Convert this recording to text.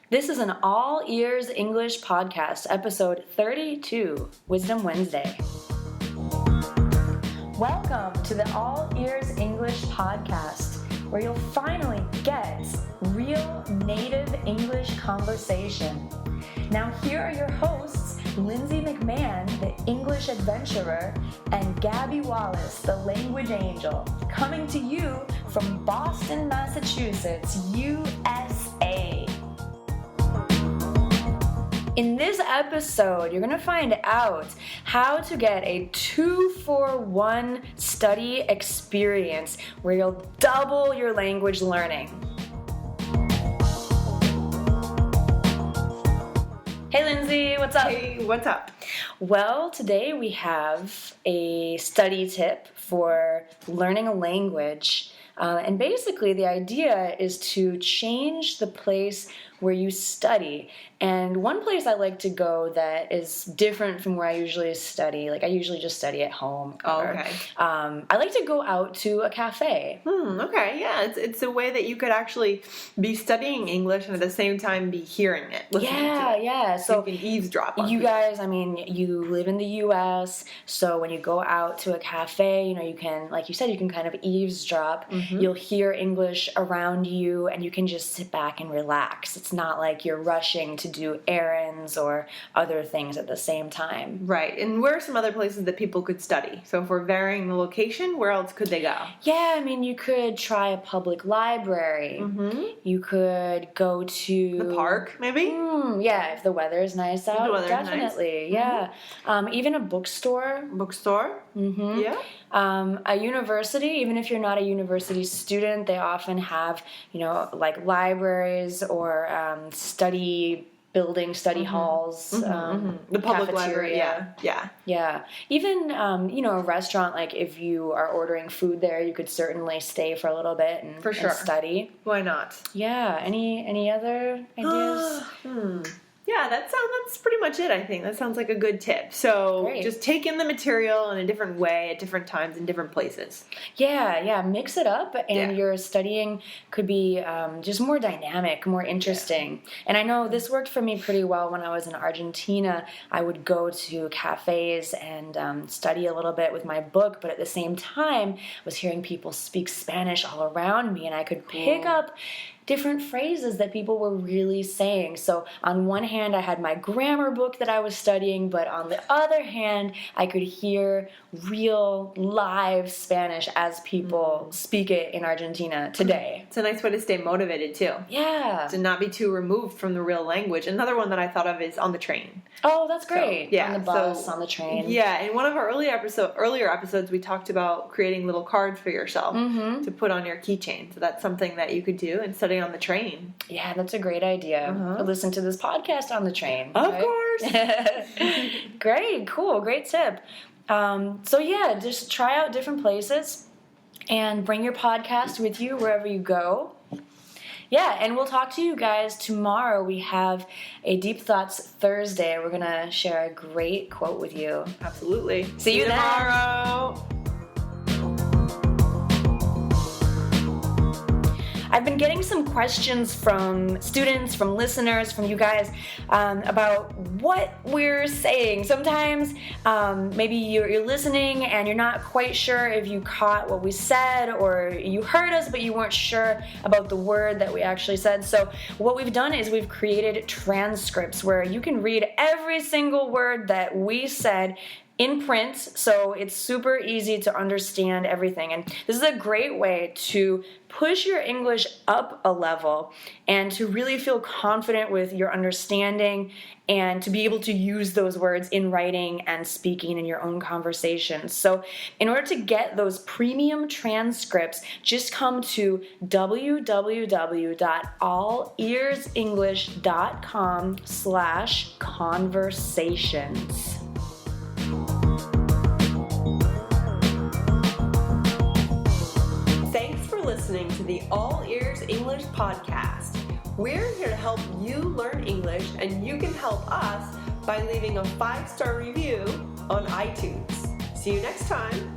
This is an All Ears English podcast, episode 32, Wisdom Wednesday. Welcome to the All Ears English podcast, where you'll finally get real native English conversation. Now here are your hosts, Lindsay McMahon, the English adventurer, and Gabby Wallace, the language angel, coming to you from Boston, Massachusetts, USA. In this episode, you're going to find out how to get a 2-for-1 study experience where you'll double your language learning. Hey Lindsay, what's up? Hey, what's up? Well, today we have a study tip for learning a language. And basically the idea is to change the place where you study. And one place I like to go that is different from where I usually study, like I usually just study at home. Okay. I like to go out to a cafe. Okay, yeah, it's a way that you could actually be studying English and at the same time be hearing it, listening to it. Yeah. So you can eavesdrop on you people. guys, I mean, you live in the U.S., so when you go out to a cafe, you can, like you said, you can kind of eavesdrop. Mm-hmm. You'll hear English around you, and you can just sit back and relax. It's not like you're rushing to do errands or other things at the same time. Right, and where are some other places that people could study? So if we're varying the location, where else could they go? Yeah, I mean, you could try a public library. Mm-hmm. You could go to... The park, maybe? Yeah, if the weather is nice out, The weather's definitely. nice. Yeah. Even a bookstore. Bookstore? Mm-hmm. Yeah. A university, even if you're not a university student, they often have, like libraries or study halls. The public library, Yeah. Even, a restaurant, like if you are ordering food there, you could certainly stay for a little bit and, For sure. and study. Why not? Yeah. Any other ideas? Yeah, that's pretty much it, I think. That sounds like a good tip. So Great. Just take in the material in a different way at different times in different places. Yeah. Mix it up, and your studying could be just more dynamic, more interesting. Yeah. And I know this worked for me pretty well when I was in Argentina. I would go to cafes and study a little bit with my book, but at the same time, I was hearing people speak Spanish all around me, and I could pick up different phrases that people were really saying. So on one hand, I had my grammar book that I was studying, but on the other hand, I could hear real live Spanish as people speak it in Argentina today. It's a nice way to stay motivated too. Yeah. To not be too removed from the real language. Another one that I thought of is on the train. Oh, that's great. So, yeah, on the bus, on the train. Yeah, in one of our earlier episodes, we talked about creating little cards for yourself to put on your keychain. So that's something that you could do and study on the train. Yeah, that's a great idea. Listen to this podcast on the train. Of course. Great, cool, great tip. Just try out different places and bring your podcast with you wherever you go. Yeah, and we'll talk to you guys tomorrow. We have a Deep Thoughts Thursday. We're going to share a great quote with you. Absolutely. See you tomorrow. I've been getting some questions from students, from listeners, from you guys about what we're saying. Sometimes maybe you're listening and you're not quite sure if you caught what we said, or you heard us but you weren't sure about the word that we actually said. So what we've done is we've created transcripts where you can read every single word that we said in print, so it's super easy to understand everything. And this is a great way to push your English up a level and to really feel confident with your understanding and to be able to use those words in writing and speaking in your own conversations. So in order to get those premium transcripts, just come to www.allearsenglish.com/conversations. Thanks for listening to the All Ears English podcast. We're here to help you learn English, and you can help us by leaving a 5-star review on iTunes. See you next time.